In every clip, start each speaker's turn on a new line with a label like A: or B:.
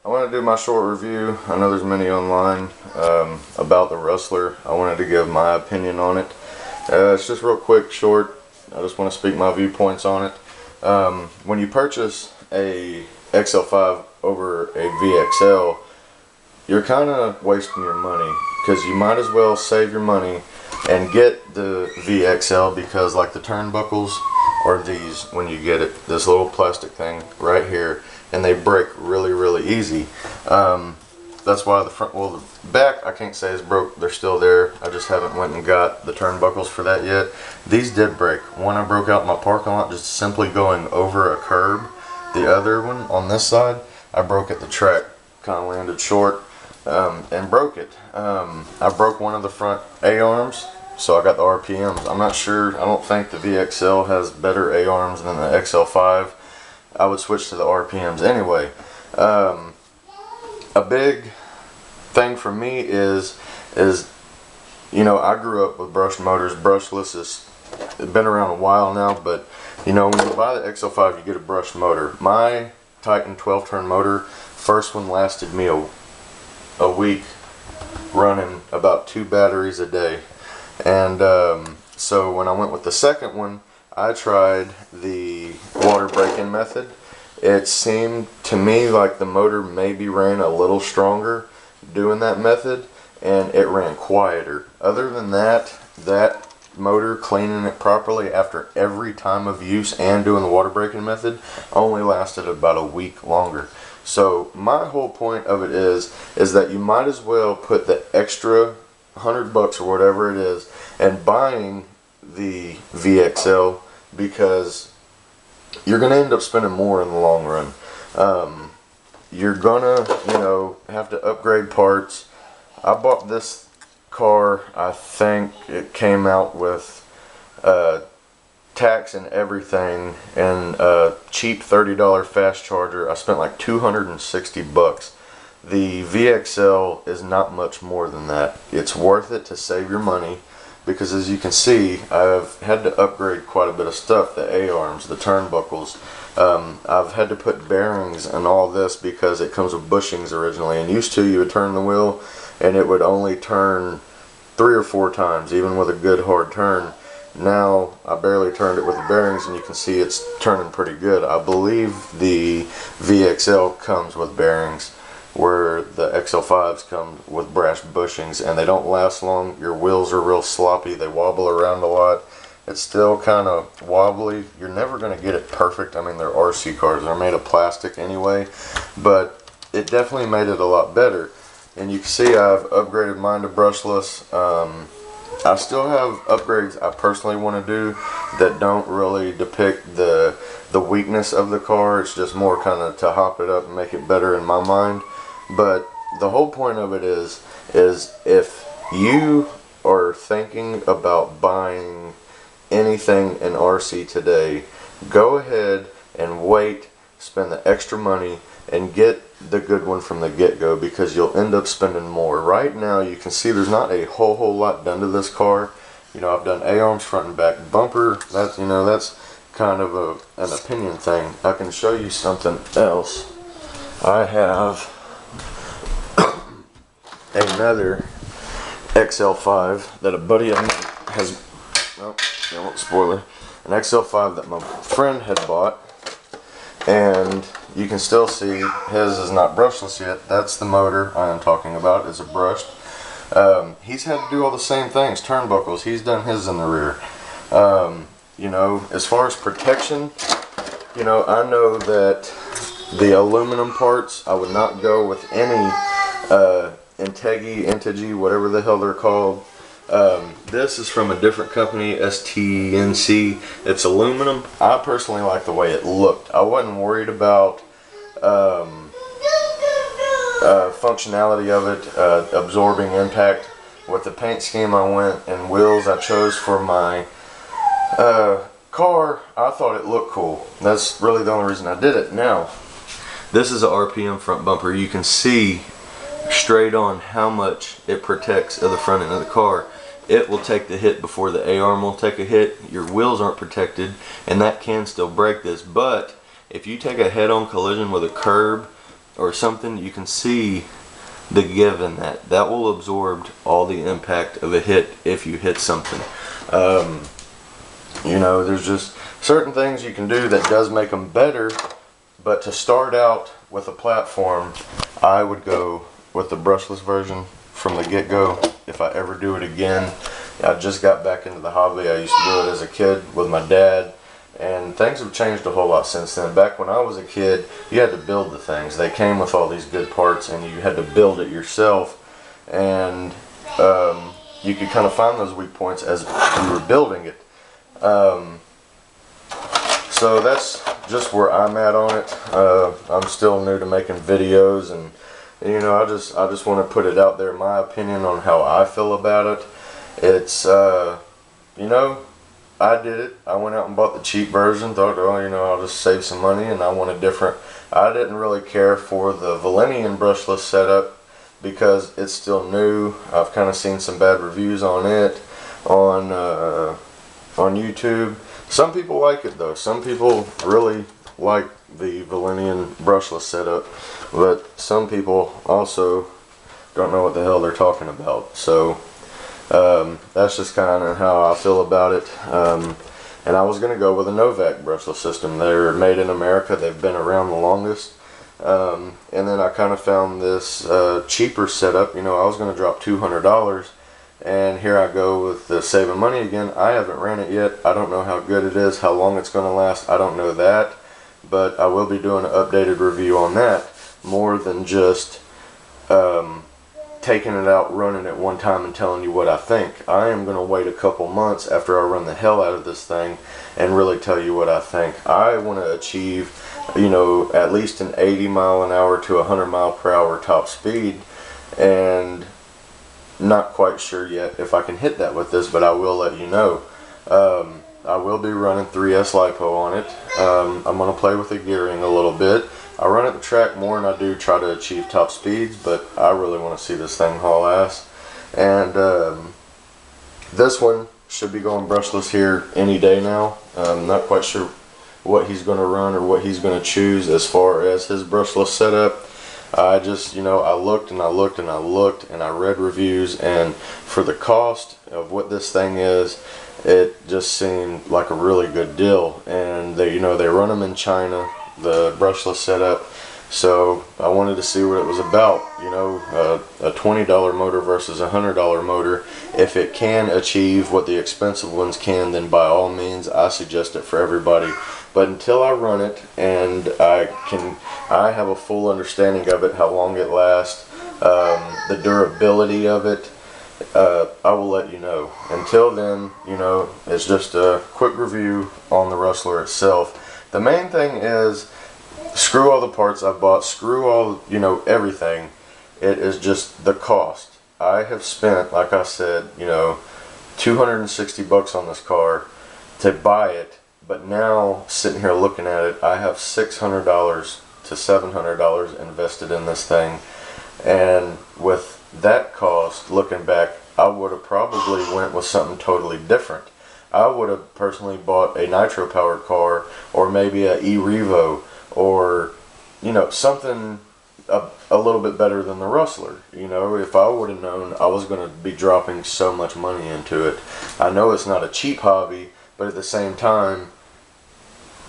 A: I want to do my short review. I know there's many online about the Rustler. I wanted to give my opinion on it. It's just real quick, short. I just want to speak my viewpoints on it. When you purchase a XL5 over a VXL, you're kind of wasting your money because you might as well save your money and get the VXL, because like the turnbuckles are these when you get it, this little plastic thing right here, and they break really easy. That's why the front, well, the back I can't say is broke, they're still there. I just haven't went and got the turnbuckles for that yet. These did break. One I broke out in my parking lot just simply going over a curb. The other one on this side I broke at the track, kind of landed short and broke it. I broke one of the front A-arms, so I got the RPMs. I'm not sure, I don't think the VXL has better A-arms than the XL5. I would switch to the RPMs anyway. A big thing for me is you know, I grew up with brush motors. Brushless has been around a while now, but you know, when you buy the XL5 you get a brush motor. My Titan 12-turn motor, first one lasted me a week running about 2 batteries a day, and so when I went with the second one, I tried the water break-in method. It seemed to me like the motor maybe ran a little stronger doing that method, and it ran quieter. Other than that, that motor, cleaning it properly after every time of use and doing the water break-in method, only lasted about a week longer. So my whole point of it is that you might as well put the extra $100 or whatever it is and buying the VXL, because you're going to end up spending more in the long run. You're gonna, you know, have to upgrade parts. I bought this car, I think it came out with tax and everything, and a cheap $30 fast charger. I spent like $260. The VXL is not much more than that. It's worth it to save your money, because as you can see, I've had to upgrade quite a bit of stuff. The A-arms, the turnbuckles. I've had to put bearings and all this because it comes with bushings originally, and used to you would turn the wheel and it would only turn 3 or 4 times, even with a good hard turn. Now I barely turned it with the bearings, and you can see it's turning pretty good. I believe the VXL comes with bearings, where the XL5s come with brass bushings, and they don't last long. Your wheels are real sloppy, they wobble around a lot. It's still kind of wobbly. You're never going to get it perfect. I mean, they're RC cars, they're made of plastic anyway, but it definitely made it a lot better. And you can see I've upgraded mine to brushless. I still have upgrades I personally want to do that don't really depict the weakness of the car. It's just more kind of to hop it up and make it better in my mind. But the whole point of it is if you are thinking about buying anything in RC today, go ahead and wait, spend the extra money, and get the good one from the get-go, because you'll end up spending more. Right now you can see there's not a whole lot done to this car. You know, I've done A-arms front and back, bumper, that's, you know, that's kind of an opinion thing. I can show you something else. I have another XL5 that a buddy of mine has, well, I won't spoiler, an XL5 that my friend had bought, and you can still see his is not brushless yet. That's the motor I am talking about, is a brushed. He's had to do all the same things, turnbuckles, he's done his in the rear. You know, as far as protection, you know, I know that the aluminum parts, I would not go with any Integy, whatever the hell they're called. This is from a different company, STNC. It's aluminum. I personally like the way it looked. I wasn't worried about functionality of it, absorbing impact. With the paint scheme I went, and wheels I chose for my car, I thought it looked cool. That's really the only reason I did it. Now, this is an RPM front bumper. You can see straight on how much it protects of the front end of the car. It will take the hit before the A-arm will take a hit. Your wheels aren't protected, and that can still break this. But if you take a head-on collision with a curb, or something, you can see the give in that. That will absorb all the impact of a hit if you hit something. You know, there's just certain things you can do that does make them better, but to start out with a platform, I would go with the brushless version from the get-go. If I ever do it again, I just got back into the hobby. I used to do it as a kid with my dad, and things have changed a whole lot since then. Back when I was a kid, you had to build the things. They came with all these good parts, and you had to build it yourself, and you could kind of find those weak points as you were building it. So that's just where I'm at on it. I'm still new to making videos, and you know, I just want to put it out there, my opinion on how I feel about it. It's you know, I did it. I went out and bought the cheap version, thought, oh, you know, I'll just save some money, and I want a different. I didn't really care for the Valenian brushless setup because it's still new. I've kind of seen some bad reviews on it on YouTube. Some people like it though. Some people really like the Valenian brushless setup, but some people also don't know what the hell they're talking about. So that's just kind of how I feel about it. And I was going to go with a Novak brushless system. They're made in America. They've been around the longest. And then I kind of found this cheaper setup. You know, I was going to drop $200. And here I go with the saving money again. I haven't ran it yet. I don't know how good it is, how long it's going to last. I don't know that. But I will be doing an updated review on that. More than just taking it out, running it one time and telling you what I think. I am going to wait a couple months after I run the hell out of this thing and really tell you what I think. I want to achieve, you know, at least an 80 mile an hour to 100 mile per hour top speed, and not quite sure yet if I can hit that with this, but I will let you know. I will be running 3S LiPo on it. I'm going to play with the gearing a little bit. I run at the track more, and I do try to achieve top speeds, but I really want to see this thing haul ass. And this one should be going brushless here any day now. I'm not quite sure what he's going to run or what he's going to choose as far as his brushless setup. I just, you know, I looked and I looked and I looked and I read reviews, and for the cost of what this thing is, it just seemed like a really good deal. And they, you know, they run them in China, the brushless setup, so I wanted to see what it was about. You know, a $20 motor versus a $100 motor. If it can achieve what the expensive ones can, then by all means I suggest it for everybody. But until I run it and I have a full understanding of it, how long it lasts, the durability of it, I will let you know. Until then, you know, it's just a quick review on the Rustler itself. The main thing is, screw all the parts I've bought, screw all, you know, everything. It is just the cost. I have spent, like I said, you know, $260 on this car to buy it. But now, sitting here looking at it, I have $600 to $700 invested in this thing. And with that cost, looking back, I would have probably went with something totally different. I would have personally bought a nitro powered car, or maybe a e-Revo, or, you know, something a little bit better than the Rustler. You know, if I would have known I was going to be dropping so much money into it. I know it's not a cheap hobby, but at the same time,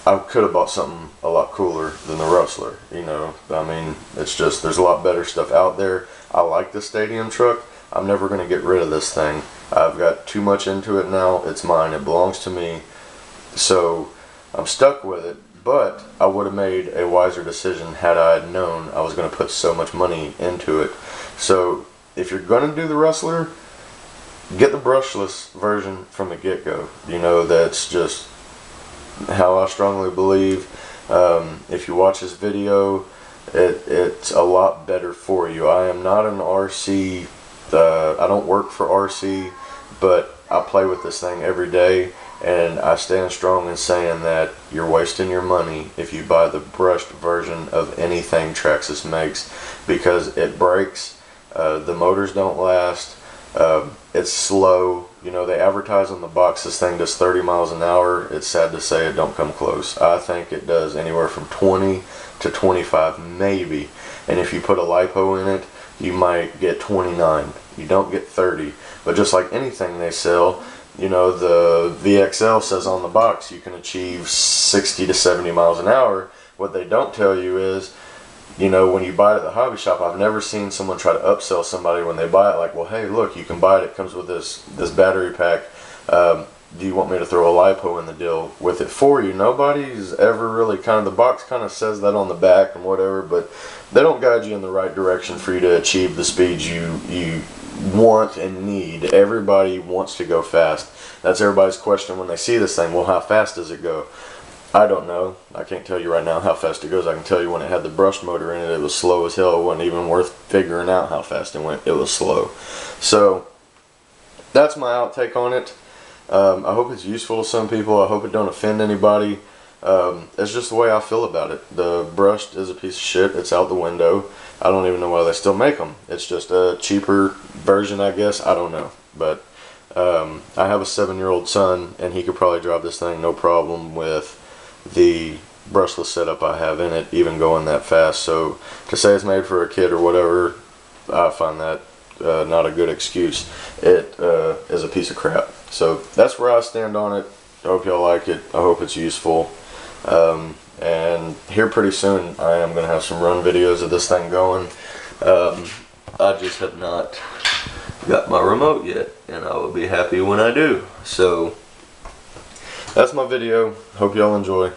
A: I could have bought something a lot cooler than the Rustler. You know, I mean, it's just, there's a lot better stuff out there. I like the stadium truck. I'm never going to get rid of this thing. I've got too much into it now. It's mine. It belongs to me. So I'm stuck with it. But I would have made a wiser decision had I known I was going to put so much money into it. So if you're going to do the Rustler, get the brushless version from the get-go. You know, that's just how I strongly believe. If you watch this video, it's a lot better for you. I am not an RC, I don't work for RC, but I play with this thing every day, and I stand strong in saying that you're wasting your money if you buy the brushed version of anything Traxxas makes, because it breaks, the motors don't last, it's slow. You know, they advertise on the box this thing does 30 miles an hour. It's sad to say it don't come close. I think it does anywhere from 20 to 25 maybe. and if you put a lipo in it, you might get 29. You don't get 30. But just like anything they sell, you know, the VXL says on the box you can achieve 60 to 70 miles an hour. What they don't tell you is, you know, when you buy it at the hobby shop, I've never seen someone try to upsell somebody when they buy it, like, well, hey, look, you can buy it. It comes with this battery pack. Do you want me to throw a lipo in the deal with it for you? Nobody's ever really the box kind of says that on the back and whatever, but they don't guide you in the right direction for you to achieve the speeds you want and need. Everybody wants to go fast. That's everybody's question when they see this thing. Well, how fast does it go? I don't know. I can't tell you right now how fast it goes. I can tell you when it had the brush motor in it, it was slow as hell. It wasn't even worth figuring out how fast it went. It was slow. So that's my outtake on it. I hope it's useful to some people. I hope it don't offend anybody. It's just the way I feel about it. The brushed is a piece of shit. It's out the window. I don't even know why they still make them. It's just a cheaper version, I guess. I don't know. But I have a 7-year-old son, and he could probably drive this thing no problem with the brushless setup I have in it, even going that fast. So to say it's made for a kid or whatever, I find that not a good excuse. It is a piece of crap. So that's where I stand on it. I hope y'all like it. I hope it's useful. And here pretty soon I am going to have some run videos of this thing going. I just have not got my remote yet, and I will be happy when I do. So that's my video. Hope y'all enjoy.